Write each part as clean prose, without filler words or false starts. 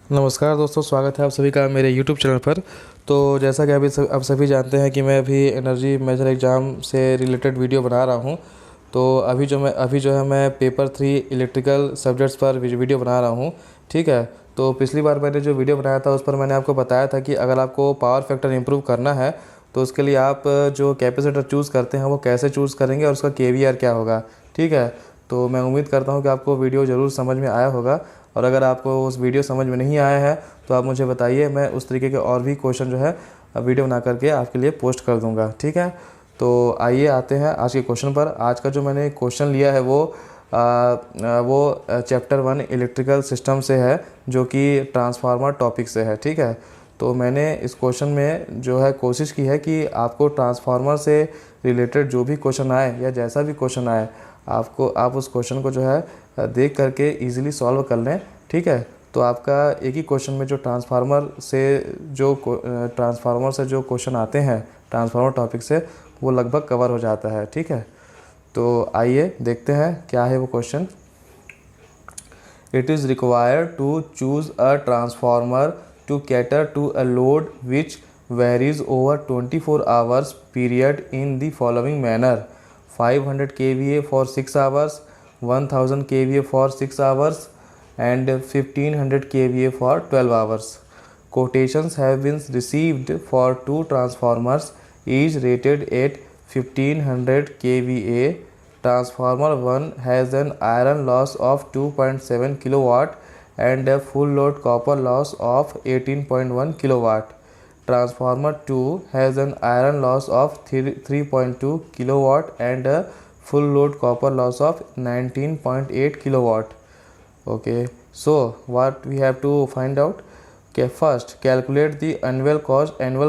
नमस्कार दोस्तों, स्वागत है आप सभी का मेरे YouTube चैनल पर। तो जैसा कि आप सभी जानते हैं कि मैं अभी एनर्जी मेजर एग्ज़ाम से रिलेटेड वीडियो बना रहा हूं। तो अभी जो है मैं पेपर 3 इलेक्ट्रिकल सब्जेक्ट्स पर वीडियो बना रहा हूं। ठीक है। तो पिछली बार मैंने जो वीडियो बनाया था उस पर मैंने आपको बताया था कि अगर आपको पावर फैक्टर इम्प्रूव करना है तो उसके लिए आप जो कैपेसिटर चूज़ करते हैं वो कैसे चूज़ करेंगे और उसका केवीआर क्या होगा। ठीक है। तो मैं उम्मीद करता हूँ कि आपको वीडियो ज़रूर समझ में आया होगा, और अगर आपको उस वीडियो समझ में नहीं आया है तो आप मुझे बताइए, मैं उस तरीके के और भी क्वेश्चन जो है वीडियो बना करके आपके लिए पोस्ट कर दूंगा। ठीक है। तो आइए आते हैं आज के क्वेश्चन पर। आज का जो मैंने क्वेश्चन लिया है वो चैप्टर 1 इलेक्ट्रिकल सिस्टम से है, जो कि ट्रांसफार्मर टॉपिक से है। ठीक है। तो मैंने इस क्वेश्चन में जो है कोशिश की है कि आपको ट्रांसफार्मर से रिलेटेड जो भी क्वेश्चन आए या जैसा भी क्वेश्चन आए, आप उस क्वेश्चन को जो है देख करके इजीली सॉल्व कर लें। ठीक है। तो आपका एक ही क्वेश्चन में जो ट्रांसफार्मर से जो क्वेश्चन आते हैं ट्रांसफार्मर टॉपिक से, वो लगभग कवर हो जाता है। ठीक है। तो आइए देखते हैं क्या है वो question. It is required to choose a transformer to cater to a load which varies over 24 hours period in the following manner: 500 kVA for 6 hours, 1000 kVA for 6 hours, and 1500 kVA for 12 hours. Quotations have been received for two transformers, each rated at 1500 kVA. Transformer 1 has an iron loss of 2.7 kilowatt and a full load copper loss of 18.1 kilowatt. Transformer 2 has an iron loss of 3.2 kilowatt and a full load copper loss of 19.8 kilowatt. Okay, so what we have to find out? Okay, first calculate the annual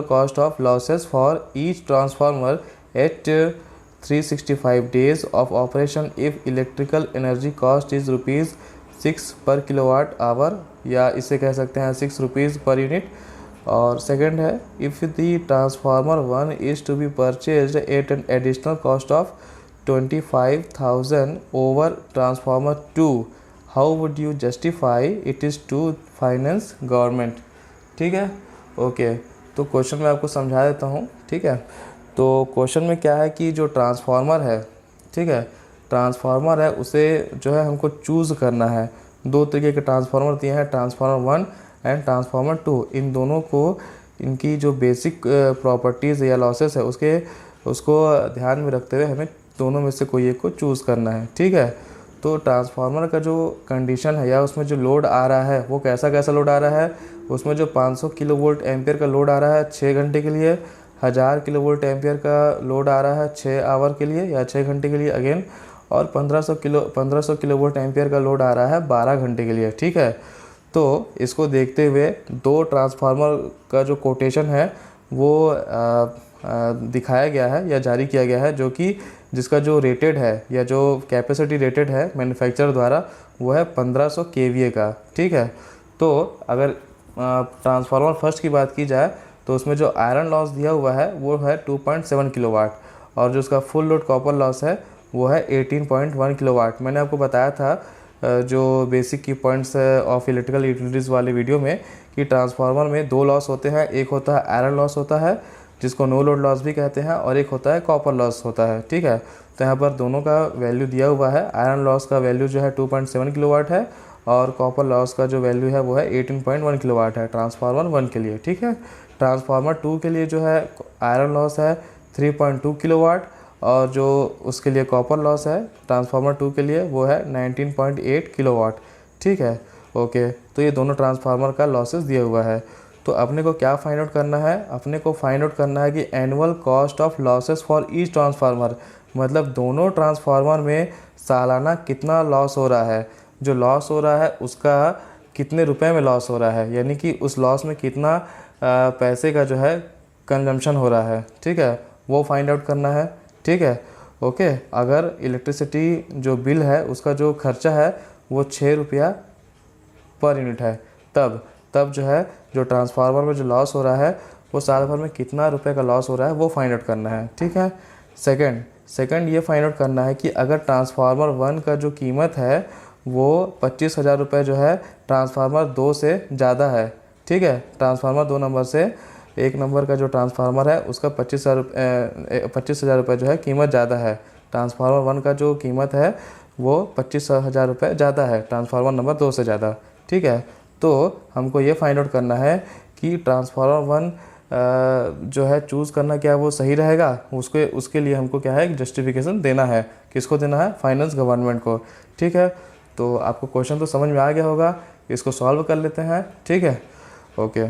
cost of losses for each transformer at 365 days of operation if electrical energy cost is rupees 6 per kilowatt hour, या इसे कह सकते हैं 6 rupees per unit. और second है, if the transformer 1 is to be purchased at an additional cost of 25,000 over transformer 2, how would you justify it is to finance government. ठीक है। Okay, तो क्वेश्चन मैं आपको समझा देता हूँ। ठीक है। तो क्वेश्चन में क्या है कि जो ट्रांसफार्मर है, ठीक है, ट्रांसफार्मर है उसे जो है हमको चूज़ करना है। दो तरीके के ट्रांसफार्मर दिए हैं, ट्रांसफार्मर 1 एंड ट्रांसफार्मर 2। इन दोनों को इनकी जो बेसिक प्रॉपर्टीज़ या लॉसेस है उसको ध्यान में रखते हुए हमें दोनों में से कोई एक को चूज़ करना है। ठीक है। तो ट्रांसफार्मर का जो कंडीशन है या उसमें जो लोड आ रहा है वो कैसा कैसा लोड आ रहा है, उसमें जो 500 किलो वोल्ट एम्पियर का लोड आ रहा है 6 घंटे के लिए, 1000 किलो वोल्ट एम्पियर का लोड आ रहा है 6 आवर के लिए या 6 घंटे के लिए अगेन, और 1500 किलो वोल्ट एम्पियर का लोड आ रहा है 12 घंटे के लिए। ठीक है। तो इसको देखते हुए दो ट्रांसफार्मर का जो कोटेशन है वो दिखाया गया है या जारी किया गया है, जो कि जिसका जो रेटेड है या जो कैपेसिटी रेटेड है मैन्युफैक्चरर द्वारा वो है 1500 केवीए का। ठीक है। तो अगर ट्रांसफार्मर फर्स्ट की बात की जाए तो उसमें जो आयरन लॉस दिया हुआ है वो है 2.7 किलोवाट, और जो उसका फुल लोड कॉपर लॉस है वो है 18.1 किलोवाट। मैंने आपको बताया था जो बेसिक की पॉइंट्स ऑफ इलेक्ट्रिकल यूटिलिटीज़ वाले वीडियो में कि ट्रांसफार्मर में दो लॉस होते हैं, एक होता है आयरन लॉस होता है जिसको नो लोड लॉस भी कहते हैं, और एक होता है कॉपर लॉस होता है। ठीक है। तो यहाँ पर दोनों का वैल्यू दिया हुआ है। आयरन लॉस का वैल्यू जो है 2.7 किलोवाट है और कॉपर लॉस का जो वैल्यू है वो है 18.1 किलोवाट है ट्रांसफार्मर 1 के लिए। ठीक है। ट्रांसफार्मर 2 के लिए जो है आयरन लॉस है 3.2 किलोवाट, और जो उसके लिए कॉपर लॉस है ट्रांसफार्मर 2 के लिए वो है 19.8 किलोवाट। ठीक है। ओके, तो ये दोनों ट्रांसफार्मर का लॉसेस दिया हुआ है। तो अपने को क्या फाइंड आउट करना है, अपने को फाइंड आउट करना है कि annual cost of losses for each transformer, मतलब दोनों ट्रांसफार्मर में सालाना कितना लॉस हो रहा है, जो लॉस हो रहा है उसका कितने रुपए में लॉस हो रहा है, यानी कि उस लॉस में कितना पैसे का जो है कंजम्पशन हो रहा है। ठीक है, वो फाइंड आउट करना है। ठीक है। ओके, अगर इलेक्ट्रिसिटी जो बिल है उसका जो खर्चा है वो 6 रुपया पर यूनिट है, तब जो है जो ट्रांसफार्मर में जो लॉस हो रहा है वो साल भर में कितना रुपए का लॉस हो रहा है वो फाइंड आउट करना है। ठीक है। सेकंड ये फाइंड आउट करना है कि अगर ट्रांसफार्मर 1 का जो कीमत है वो 25,000 रुपये जो है ट्रांसफार्मर 2 से ज़्यादा है। ठीक है, ट्रांसफार्मर 2 नंबर से 1 नंबर का जो ट्रांसफार्मर है उसका 25,000 रुपये जो है कीमत ज़्यादा है। ट्रांसफार्मर 1 का जो कीमत है वो 25,000 रुपये ज़्यादा है ट्रांसफार्मर नंबर 2 से ज़्यादा। ठीक है, तो हमको ये फाइंड आउट करना है कि ट्रांसफार्मर 1 जो है चूज़ करना क्या वो सही रहेगा। उसके लिए हमको क्या है, जस्टिफिकेशन देना है। किसको देना है? फाइनेंस गवर्नमेंट को। ठीक है, तो आपको क्वेश्चन तो समझ में आ गया होगा, इसको सॉल्व कर लेते हैं। ठीक है, ओके।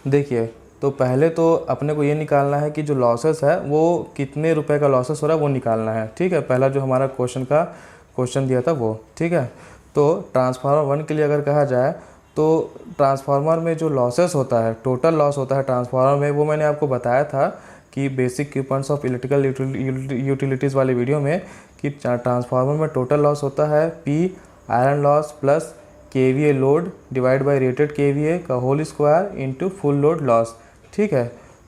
देखिए, तो पहले तो अपने को ये निकालना है कि जो लॉसेस है वो कितने रुपए का लॉसेस हो रहा है वो निकालना है। ठीक है, पहला जो हमारा क्वेश्चन दिया था वो। ठीक है, तो ट्रांसफार्मर 1 के लिए अगर कहा जाए तो ट्रांसफार्मर में जो लॉसेस होता है, टोटल लॉस होता है ट्रांसफार्मर में, वो मैंने आपको बताया था कि basic equipments of electrical utilities वाले वीडियो में कि ट्रांसफार्मर में टोटल लॉस होता है P iron loss plus KVA load divide by rated KVA का whole square into full load loss. ठीक है,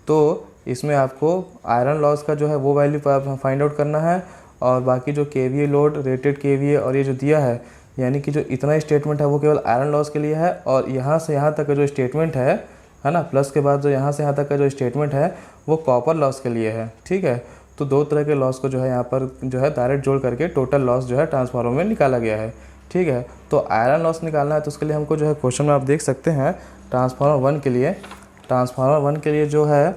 तो इसमें आपको आयरन लॉस का जो है वो वैल्यू फाइंड आउट करना है और बाकी जो KVA लोड, रेटेड KVA और ये जो दिया है, यानी कि जो इतना स्टेटमेंट है वो केवल आयरन लॉस के लिए है और यहाँ से यहाँ तक का जो स्टेटमेंट है ना, प्लस के बाद जो यहाँ से यहाँ तक का जो स्टेटमेंट है वो कॉपर लॉस के लिए है। ठीक है, तो दो तरह के लॉस को जो है यहाँ पर जो है डायरेक्ट जोड़ करके टोटल लॉस जो है ट्रांसफार्मर में निकाला गया है। ठीक है, तो आयरन लॉस निकालना है तो उसके लिए हमको जो है क्वेश्चन में आप देख सकते हैं ट्रांसफार्मर 1 के लिए ट्रांसफार्मर 1 के लिए जो है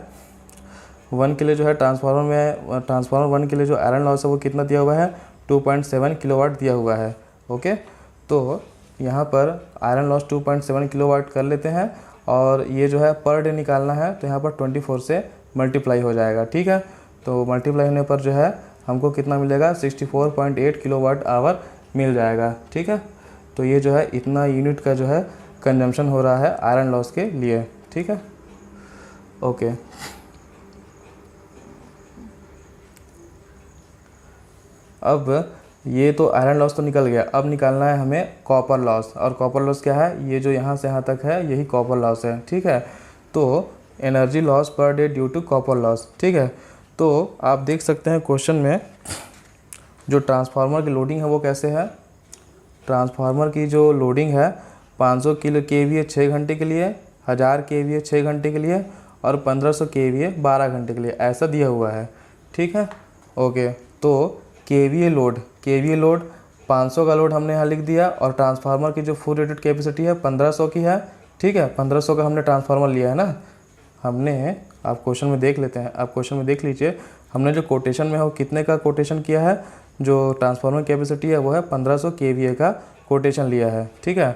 ट्रांसफार्मर 1 के लिए जो आयरन लॉस है वो कितना दिया हुआ है? 2.7 किलोवाट दिया हुआ है। ओके, तो यहाँ पर आयरन लॉस 2.7 किलोवाट कर लेते हैं और ये जो है पर डे निकालना है तो यहाँ पर 24 से मल्टीप्लाई हो जाएगा। ठीक है, तो मल्टीप्लाई होने पर जो है हमको कितना मिलेगा? 64.8 किलोवाट आवर मिल जाएगा। ठीक है, तो ये जो है इतना यूनिट का जो है कंजम्पशन हो रहा है आयरन लॉस के लिए। ठीक है, ओके। अब ये तो आयरन लॉस तो निकल गया, अब निकालना है हमें कॉपर लॉस। और कॉपर लॉस क्या है? ये जो यहाँ से यहाँ तक है यही कॉपर लॉस है। ठीक है, तो energy loss per day due to copper loss. ठीक है, तो आप देख सकते हैं क्वेश्चन में जो ट्रांसफार्मर की लोडिंग है वो कैसे है। ट्रांसफार्मर की जो लोडिंग है 500 किलो KVA 6 घंटे के लिए, 1000 KVA 6 घंटे के लिए और 1500 KVA 12 घंटे के लिए, ऐसा दिया हुआ है। ठीक है, ओके। तो KVA लोड 500 का लोड हमने यहाँ लिख दिया और ट्रांसफार्मर की जो फुल रेटेड कैपेसिटी है 1500 की है। ठीक है, 1500 का हमने ट्रांसफार्मर लिया है ना हमने। आप क्वेश्चन में देख लेते हैं, आप क्वेश्चन में देख लीजिए हमने जो कोटेशन में है वो कितने का कोटेशन किया है। जो ट्रांसफार्मर कैपेसिटी है वो है 1500 KVA का कोटेशन लिया है। ठीक है,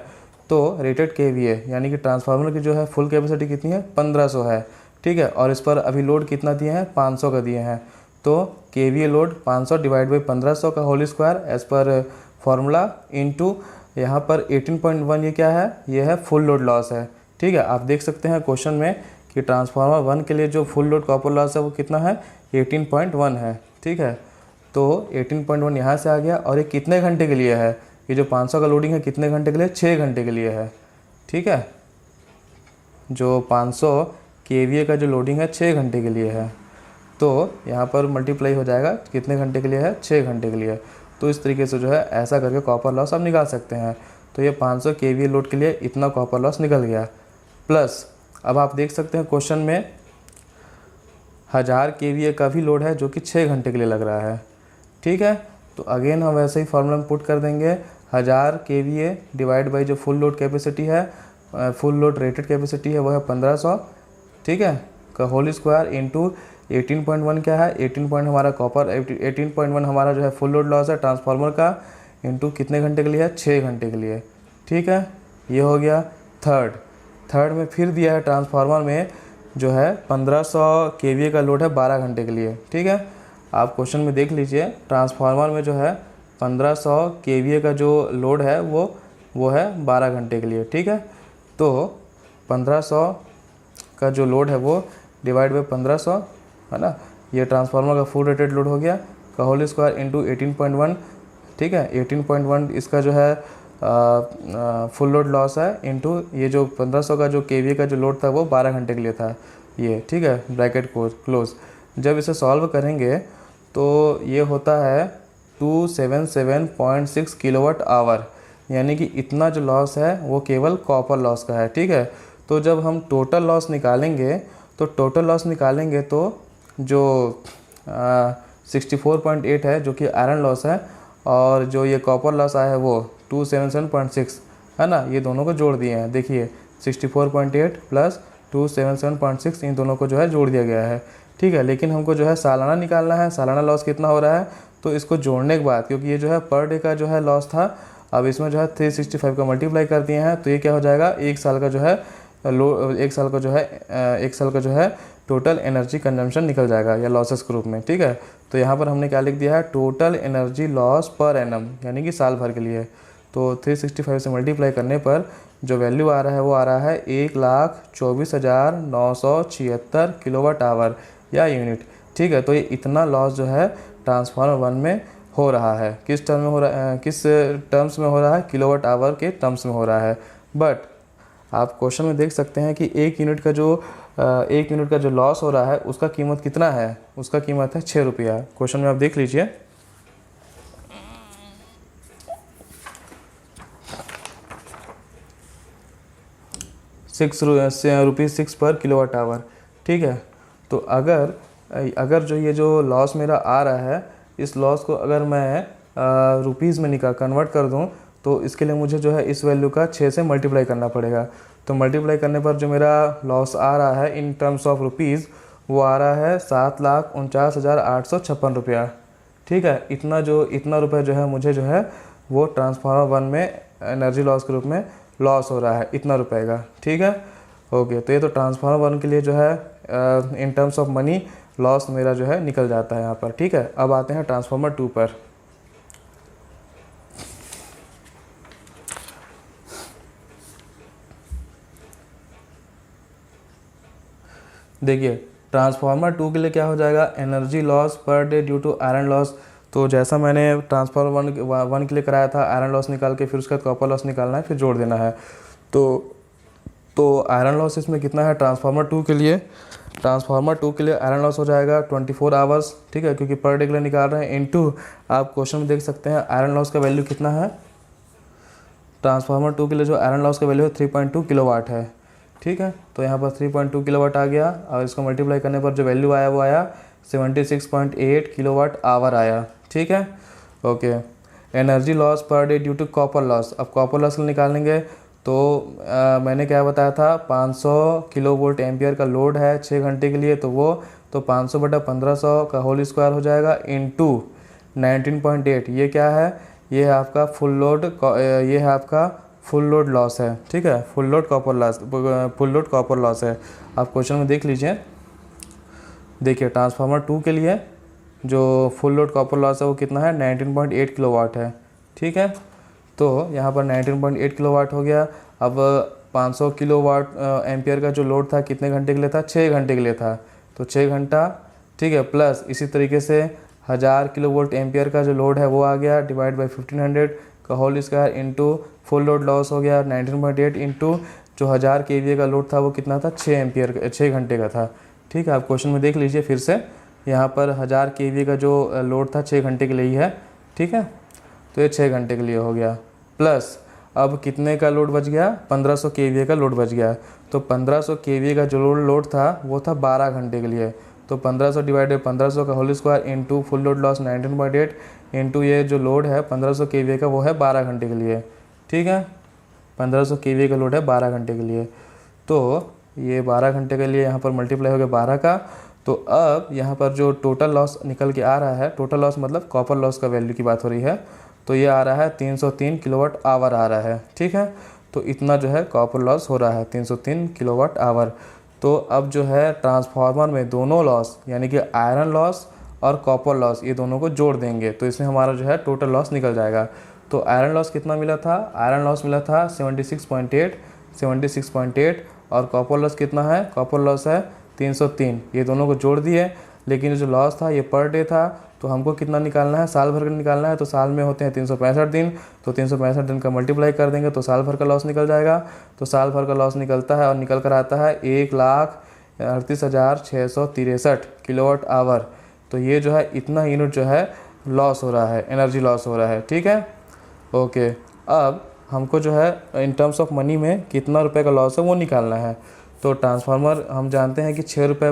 तो रेटेड KVA यानी कि ट्रांसफार्मर की जो है फुल कैपेसिटी कितनी है? 1500 है। ठीक है, और इस पर अभी लोड कितना दिए हैं? 500 का दिए हैं। तो KVA लोड 500 डिवाइड बाई 1500 का whole square as per formula into यहाँ पर 18.1, ये क्या है? ये है फुल लोड लॉस है। ठीक है, आप देख सकते हैं क्वेश्चन में कि ट्रांसफार्मर 1 के लिए जो फुल लोड कॉपर लॉस है वो कितना है? 18.1 है। ठीक है, तो 18.1 यहाँ से आ गया और ये कितने घंटे के लिए है? ये जो 500 का लोडिंग है कितने घंटे के लिए? 6 घंटे के लिए है। ठीक है, जो 500 KVA का जो लोडिंग है 6 घंटे के लिए है, तो यहाँ पर मल्टीप्लाई हो जाएगा कितने घंटे के लिए है? 6 घंटे के लिए। तो इस तरीके से जो है ऐसा करके कॉपर लॉस आप निकाल सकते हैं। तो ये 500 KVA लोड के लिए इतना कॉपर लॉस निकल गया। प्लस अब आप देख सकते हैं क्वेश्चन में 1000 KVA का भी लोड है जो कि 6 घंटे के लिए लग रहा है। ठीक है, तो अगेन हम वैसे ही फार्मूला में पुट कर देंगे 1000 KVA डिवाइड बाई जो फुल लोड कैपेसिटी है, फुल लोड रेटेड कैपेसिटी है वो है 1500। ठीक है, का होल स्क्वायर इंटू 18.1 क्या है? 18 हमारा कॉपर 18.1 हमारा जो है फुल लोड लॉस है ट्रांसफार्मर का, इंटू कितने घंटे के लिए है? 6 घंटे के लिए। ठीक है, ये हो गया थर्ड में फिर दिया है ट्रांसफार्मर में जो है 1500 KVA का लोड है 12 घंटे के लिए। ठीक है, आप क्वेश्चन में देख लीजिए ट्रांसफार्मर में जो है 1500 KVA का जो लोड है वो है 12 घंटे के लिए। ठीक है, तो 1500 का जो लोड है वो डिवाइड बाई 1500 है ना, ये ट्रांसफार्मर का फुल रेटेड लोड हो गया का होल स्क्वायर इंटू 18.1। ठीक है, 18.1 इसका जो है फुल लोड लॉस है इंटू ये जो 1500 का जो KVA का जो लोड था वो 12 घंटे के लिए था, ये, ठीक है, ब्रैकेट क्लोज। जब इसे सॉल्व करेंगे तो ये होता है 277.6 किलोवाट आवर, यानी कि इतना जो लॉस है वो केवल कॉपर लॉस का है, ठीक है। तो जब हम टोटल लॉस निकालेंगे तो जो 64.8 है जो कि आयरन लॉस है, और जो ये कॉपर लॉस आया है वो 277.6 है ना, ये दोनों को जोड़ दिए हैं। देखिए 64.8 प्लस 277.6 इन दोनों को जो है जोड़ दिया गया है, ठीक है। लेकिन हमको जो है सालाना निकालना है, सालाना लॉस कितना हो रहा है, तो इसको जोड़ने के बाद, क्योंकि ये जो है पर डे का जो है लॉस था, अब इसमें जो है 365 का मल्टीप्लाई कर दिए हैं, तो ये क्या हो जाएगा, एक साल का जो है टोटल एनर्जी कंजम्पशन निकल जाएगा या लॉसेस ग्रुप में, ठीक है। तो यहाँ पर हमने क्या लिख दिया है, total energy loss per annum, यानी कि साल भर के लिए। तो 365 से मल्टीप्लाई करने पर जो वैल्यू आ रहा है वो आ रहा है 1,24,976 किलोवाट आवर या यूनिट, ठीक है। तो ये इतना लॉस जो है ट्रांसफार्मर 1 में हो रहा है। किस टर्म्स में हो रहा है, किलोवाट आवर के टर्म्स में हो रहा है। बट आप क्वेश्चन में देख सकते हैं कि एक यूनिट का जो लॉस हो रहा है उसका कीमत कितना है, उसका कीमत है 6 रुपया। क्वेश्चन में आप देख लीजिए, ₹6 पर किलोवाट आवर, ठीक है। तो अगर जो ये जो लॉस मेरा आ रहा है, इस लॉस को अगर मैं रुपीज़ में कन्वर्ट कर दूं, तो इसके लिए मुझे जो है इस वैल्यू का 6 से मल्टीप्लाई करना पड़ेगा। तो मल्टीप्लाई करने पर जो मेरा लॉस आ रहा है इन टर्म्स ऑफ रुपीज़, वो आ रहा है 7,49,856 रुपया, ठीक है। इतना रुपये जो है मुझे जो है वो ट्रांसफार्मर 1 में एनर्जी लॉस के रूप में लॉस हो रहा है, इतना रुपए का, ठीक है। ओके, तो ये तो ट्रांसफार्मर 1 के लिए जो है इन टर्म्स ऑफ मनी लॉस मेरा जो है निकल जाता है यहाँ पर, ठीक है। अब आते हैं ट्रांसफार्मर 2 पर। देखिए ट्रांसफार्मर 2 के लिए क्या हो जाएगा, energy loss per day due to iron loss. तो जैसा मैंने ट्रांसफार्मर 1 के लिए कराया था, आयरन लॉस निकाल के फिर उसका कॉपर लॉस निकालना है, फिर जोड़ देना है। तो आयरन लॉस इसमें कितना है ट्रांसफार्मर 2 के लिए, आयरन लॉस हो जाएगा 24 आवर्स, ठीक है, क्योंकि पर डे के लिए निकाल रहे हैं। इनटू आप क्वेश्चन में देख सकते हैं आयरन लॉस का वैल्यू कितना है, ट्रांसफार्मर 2 के लिए जो आयरन लॉस का वैल्यू है 3.2 किलोवाट है, ठीक है। तो यहाँ पर 3.2 किलोवाट आ गया, और इसको मल्टीप्लाई करने पर जो वैल्यू आया वो आया 76.8 किलोवाट आवर आया, ठीक है। Okay, energy loss per day due to copper loss. अब कॉपर लॉस निकालेंगे तो मैंने क्या बताया था, 500 किलो वोल्ट एम्पियर का लोड है 6 घंटे के लिए, तो 500 बटा 1500 का होल स्क्वायर हो जाएगा इनटू 19.8। ये क्या है, ये है आपका फुल लोड लॉस है, ठीक है, फुल लोड कॉपर लॉस है। आप क्वेश्चन में देख लीजिए, देखिए ट्रांसफार्मर 2 के लिए जो फुल लोड कॉपर लॉस है वो कितना है, 19.8 किलोवाट है, ठीक है। तो यहाँ पर 19.8 किलोवाट हो गया। अब 500 किलोवाट एम्पियर का जो लोड था कितने घंटे के लिए था, 6 घंटे के लिए था, तो 6 घंटा, ठीक है, प्लस इसी तरीके से 1000 किलो वोल्ट एम्पियर का जो लोड है वो आ गया, डिवाइड बाई 1500 का whole square into full load loss हो गया 19.8 इंटू जो 1000 केवीए का लोड था वो कितना था, 6 घंटे का था, ठीक है। आप क्वेश्चन में देख लीजिए फिर से, यहाँ पर 1000 केवीए का जो लोड था 6 घंटे के लिए ही है, ठीक है। तो ये 6 घंटे के लिए हो गया, प्लस अब कितने का लोड बच गया, 1500 केवीए का लोड बच गया। तो 1500 केवीए का जो लोड था वो था 12 घंटे के लिए, तो 1500 डिवाइड बाई 1500 का whole square into full load loss 19.8 into ये जो लोड है 1500 केवीए का वो है 12 घंटे के लिए, ठीक है। 1500 केवीए का लोड है 12 घंटे के लिए, तो ये 12 घंटे के लिए यहाँ पर मल्टीप्लाई हो गया 12 का। तो अब यहाँ पर जो टोटल लॉस निकल के आ रहा है, टोटल लॉस मतलब कॉपर लॉस का वैल्यू की बात हो रही है, तो ये आ रहा है 303 किलोवाट आवर आ रहा है, ठीक है। तो इतना जो है कॉपर लॉस हो रहा है 303 किलोवाट आवर। तो अब जो है ट्रांसफार्मर में दोनों लॉस यानी कि आयरन लॉस और कॉपर लॉस ये दोनों को जोड़ देंगे, तो इसमें हमारा जो है टोटल लॉस निकल जाएगा। तो आयरन लॉस कितना मिला था, आयरन लॉस मिला था 76.8 और कॉपर लॉस कितना है, कॉपर लॉस है 303। ये दोनों को जोड़ दिए, लेकिन जो लॉस था ये पर डे था, तो हमको कितना निकालना है, साल भर का निकालना है। तो साल में होते हैं 365 दिन, तो 365 दिन का मल्टीप्लाई कर देंगे तो साल भर का लॉस निकल जाएगा। तो साल भर का लॉस निकलता है और निकल कर आता है 38,663 किलोवाट आवर। तो ये जो है इतना यूनिट जो है लॉस हो रहा है, एनर्जी लॉस हो रहा है। ठीक है, ओके। अब हमको जो है इन टर्म्स ऑफ मनी में कितना रुपए का लॉस है वो निकालना है। तो ट्रांसफार्मर हम जानते हैं कि 6 रुपये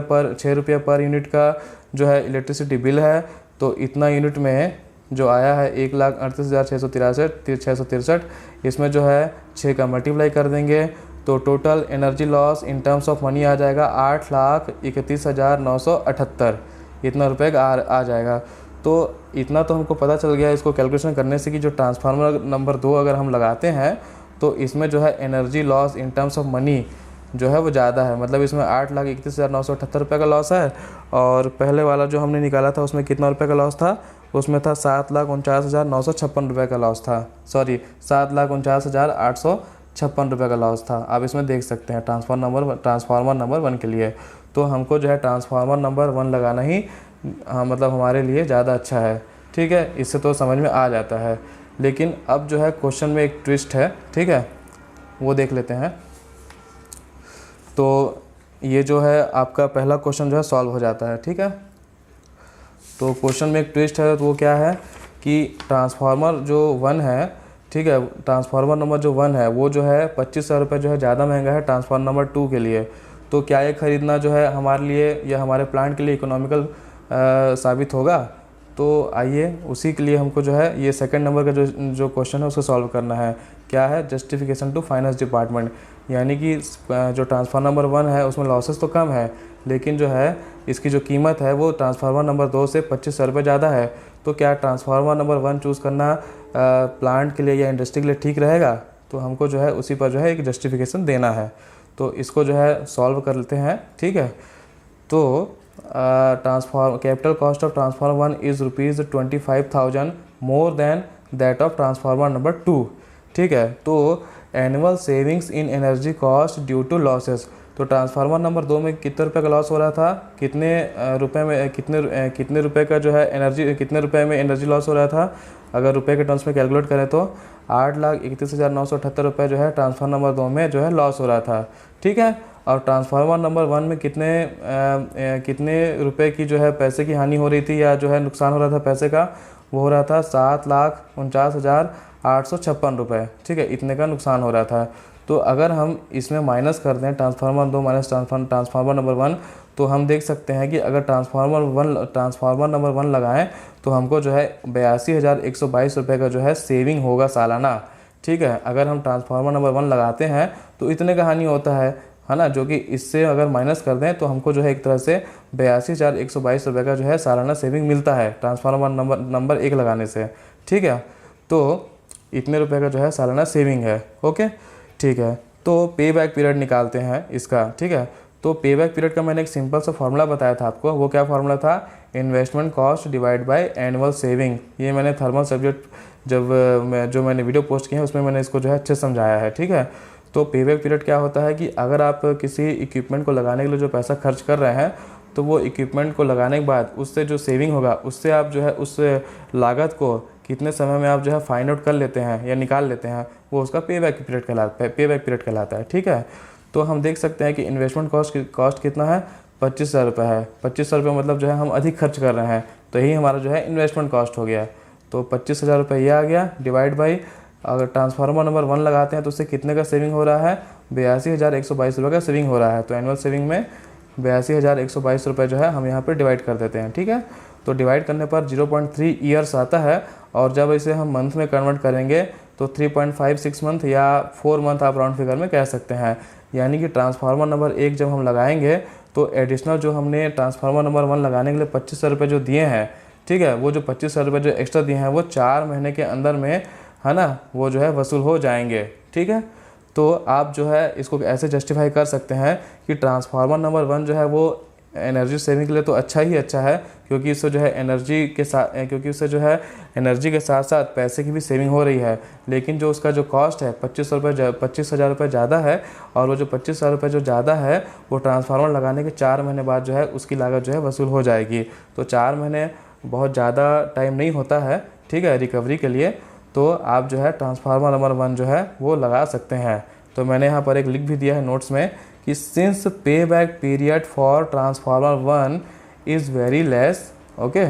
पर यूनिट का जो है इलेक्ट्रिसिटी बिल है। तो इतना यूनिट में जो आया है 1,38,663, इसमें जो है 6 का मल्टीप्लाई कर देंगे तो total energy loss in terms of money आ जाएगा 8,31,978, इतना रुपये का आ जाएगा। तो इतना तो हमको पता चल गया इसको कैलकुलेशन करने से कि जो ट्रांसफार्मर नंबर 2 अगर हम लगाते हैं तो इसमें जो है energy loss in terms of money जो है वो ज़्यादा है। मतलब इसमें 8,31,978 रुपये का लॉस है, और पहले वाला जो हमने निकाला था उसमें कितना रुपये का लॉस था, उसमें था 7,49,956 रुपये का लॉस था, सॉरी 7,49,856 रुपये का लॉस था। आप इसमें देख सकते हैं ट्रांसफार्मर नंबर 1 के लिए। तो हमको जो है ट्रांसफार्मर नंबर 1 लगाना ही मतलब हमारे लिए ज़्यादा अच्छा है। ठीक है, इससे तो समझ में आ जाता है। लेकिन अब जो है क्वेश्चन में एक ट्विस्ट है, ठीक है, वो देख लेते हैं। तो ये जो है आपका पहला क्वेश्चन जो है सॉल्व हो जाता है। ठीक है, तो क्वेश्चन में एक ट्विस्ट है, तो वो क्या है कि ट्रांसफार्मर जो 1 है, ठीक है, ट्रांसफार्मर नंबर जो 1 है वो जो है 25,000 रुपये जो है ज़्यादा महंगा है ट्रांसफार्मर नंबर 2 के लिए। तो क्या ये ख़रीदना जो है हमारे लिए या हमारे प्लांट के लिए इकोनॉमिकल साबित होगा? तो आइए उसी के लिए हमको जो है ये सेकंड नंबर का जो क्वेश्चन है उसको सॉल्व करना है। क्या है? Justification to finance department. यानी कि जो ट्रांसफार्मर नंबर 1 है उसमें लॉसेस तो कम है, लेकिन जो है इसकी जो कीमत है वो ट्रांसफार्मर नंबर 2 से 25,000 रुपये ज़्यादा है। तो क्या ट्रांसफार्मर नंबर 1 चूज़ करना प्लांट के लिए या इंडस्ट्री के लिए ठीक रहेगा? तो हमको जो है उसी पर जो है एक जस्टिफिकेशन देना है। तो इसको जो है सॉल्व कर लेते हैं। ठीक है, तो capital cost of transformer 1 is ₹25,000 more than that of transformer number 2। ठीक है, तो annual savings in energy cost due to losses. तो ट्रांसफार्मर नंबर 2 में कितने रुपए का लॉस हो रहा था, कितने रुपए का जो है एनर्जी, कितने रुपए में एनर्जी लॉस हो रहा था? अगर रुपए के टर्म्स में कैलकुलेट करें तो 8,31,978 रुपये जो है ट्रांसफार्मर नंबर 2 में जो है लॉस हो रहा था। ठीक है, और ट्रांसफार्मर नंबर 1 में कितने रुपए की जो है पैसे की हानि हो रही थी या जो है नुकसान हो रहा था पैसे का? वो हो रहा था 7,49,856 रुपये। ठीक है, इतने का नुकसान हो रहा था। तो अगर हम इसमें माइनस कर दें ट्रांसफार्मर 2 माइनस ट्रांसफार्मर नंबर 1, तो हम देख सकते हैं कि अगर ट्रांसफार्मर नंबर 1 लगाएं तो हमको जो है 82,122 रुपये का जो है सेविंग होगा सालाना। ठीक है, अगर हम ट्रांसफार्मर नंबर 1 लगाते हैं तो इतने का हानि होता है ना, जो कि इससे अगर माइनस कर दें तो हमको जो है एक तरह से 82,122 रुपये का जो है सालाना सेविंग मिलता है ट्रांसफार्मर नंबर 1 लगाने से। ठीक है, तो इतने रुपए का जो है सालाना सेविंग है। ओके, ठीक है, तो पे बैक पीरियड निकालते हैं इसका। ठीक है, तो पे बैक पीरियड का मैंने एक सिंपल सा फार्मूला बताया था आपको। वो क्या फार्मूला था? Investment cost divide by annual saving. ये मैंने थर्मल सब्जेक्ट जो मैंने वीडियो पोस्ट किया है उसमें मैंने इसको जो है अच्छे से समझाया है। ठीक है, तो पे बैक पीरियड क्या होता है कि अगर आप किसी इक्विपमेंट को लगाने के लिए जो पैसा खर्च कर रहे हैं, तो वो इक्विपमेंट को लगाने के बाद उससे जो सेविंग होगा उससे आप जो है उस लागत को कितने समय में आप जो है फाइंड आउट कर लेते हैं या निकाल लेते हैं, वो उसका पे बैक पीरियड कहलाता है। ठीक है, तो हम देख सकते हैं कि इन्वेस्टमेंट कॉस्ट कितना है? 25,000 रुपये है। 25,000 रुपये मतलब जो है हम अधिक खर्च कर रहे हैं, तो यही हमारा जो है इन्वेस्टमेंट कॉस्ट हो गया। तो 25,000 रुपये ये आ गया, डिवाइड बाई अगर ट्रांसफार्मर नंबर 1 लगाते हैं तो उससे कितने का सेविंग हो रहा है? 82,122 रुपये का सेविंग हो रहा है। तो एनुअल सेविंग में 82,122 रुपये जो है हम यहाँ पर डिवाइड कर देते हैं। ठीक है, तो डिवाइड करने पर 0.3 ईयर्स आता है, और जब इसे हम मंथ में कन्वर्ट करेंगे तो 3.56 मंथ या 4 मंथ आप राउंड फिगर में कह सकते हैं। यानी कि ट्रांसफार्मर नंबर 1 जब हम लगाएंगे तो एडिशनल जो हमने ट्रांसफार्मर नंबर 1 लगाने के लिए 25,000 रुपये जो दिए हैं, ठीक है, वो जो 25,000 रुपये जो एक्स्ट्रा दिए हैं वो 4 महीने के अंदर में, है ना, वो जो है वसूल हो जाएंगे। ठीक है, तो आप जो है इसको ऐसे जस्टिफाई कर सकते हैं कि ट्रांसफार्मर नंबर 1 जो है वो एनर्जी सेविंग के लिए तो अच्छा ही अच्छा है, क्योंकि इससे जो है एनर्जी के साथ साथ पैसे की भी सेविंग हो रही है। लेकिन जो उसका जो कॉस्ट है 25,000 रुपये ज़्यादा है, और वो जो 25,000 रुपये जो ज़्यादा है वो ट्रांसफार्मर लगाने के 4 महीने बाद जो है उसकी लागत जो है वसूल हो जाएगी। तो 4 महीने बहुत ज़्यादा टाइम नहीं होता है, ठीक है, रिकवरी के लिए। तो आप जो है ट्रांसफार्मर नंबर 1 जो है वो लगा सकते हैं। तो मैंने यहाँ पर एक लिख भी दिया है नोट्स में कि since pay back period for transformer 1 is very less, okay,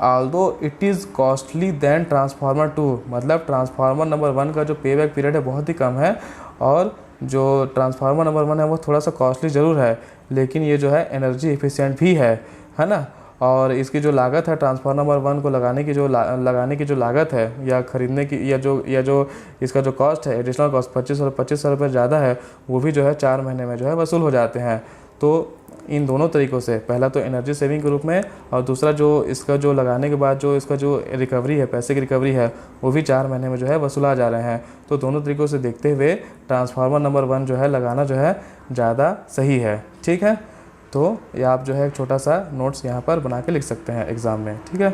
although it is costly than transformer 2, मतलब ट्रांसफार्मर नंबर 1 का जो पे बैक पीरियड है बहुत ही कम है, और जो ट्रांसफार्मर नंबर 1 है वो थोड़ा सा कॉस्टली ज़रूर है, लेकिन ये जो है एनर्जी एफिशिएंट भी है ना। और इसकी जो लागत है ट्रांसफार्मर नंबर 1 को लगाने की जो लागत है या ख़रीदने की या जो इसका जो कॉस्ट है, एडिशनल कॉस्ट 2500 रुपये ज़्यादा है, वो भी जो है 4 महीने में जो है वसूल हो जाते हैं। तो इन दोनों तरीक़ों से, पहला तो एनर्जी सेविंग के रूप में, और दूसरा जो इसका जो लगाने के बाद जो इसका जो रिकवरी है, पैसे की रिकवरी है, वो भी 4 महीने में जो है वसूला जा रहे हैं। तो दोनों तरीक़ों से देखते हुए ट्रांसफार्मर नंबर 1 जो है लगाना जो है ज़्यादा सही है, ठीक है। तो ये आप जो है एक छोटा सा नोट्स यहाँ पर बना के लिख सकते हैं एग्ज़ाम में, ठीक है।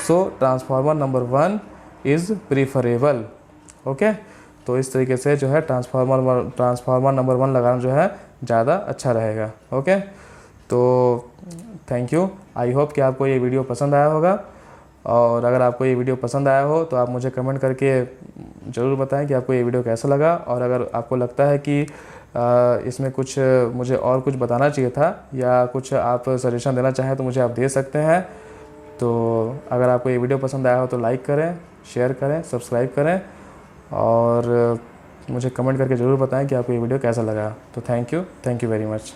So transformer number 1 is preferable, okay. तो इस तरीके से जो है ट्रांसफार्मर नंबर 1 लगाना जो है ज़्यादा अच्छा रहेगा, ओके। तो थैंक यू, आई होप कि आपको ये वीडियो पसंद आया होगा, और अगर आपको ये वीडियो पसंद आया हो तो आप मुझे कमेंट करके ज़रूर बताएं कि आपको ये वीडियो कैसा लगा, और अगर आपको लगता है कि इसमें कुछ मुझे और कुछ बताना चाहिए था या कुछ आप सजेशन देना चाहें तो मुझे आप दे सकते हैं। तो अगर आपको ये वीडियो पसंद आया हो तो लाइक करें, शेयर करें, सब्सक्राइब करें, और मुझे कमेंट करके ज़रूर बताएं कि आपको ये वीडियो कैसा लगा। तो थैंक यू वेरी मच।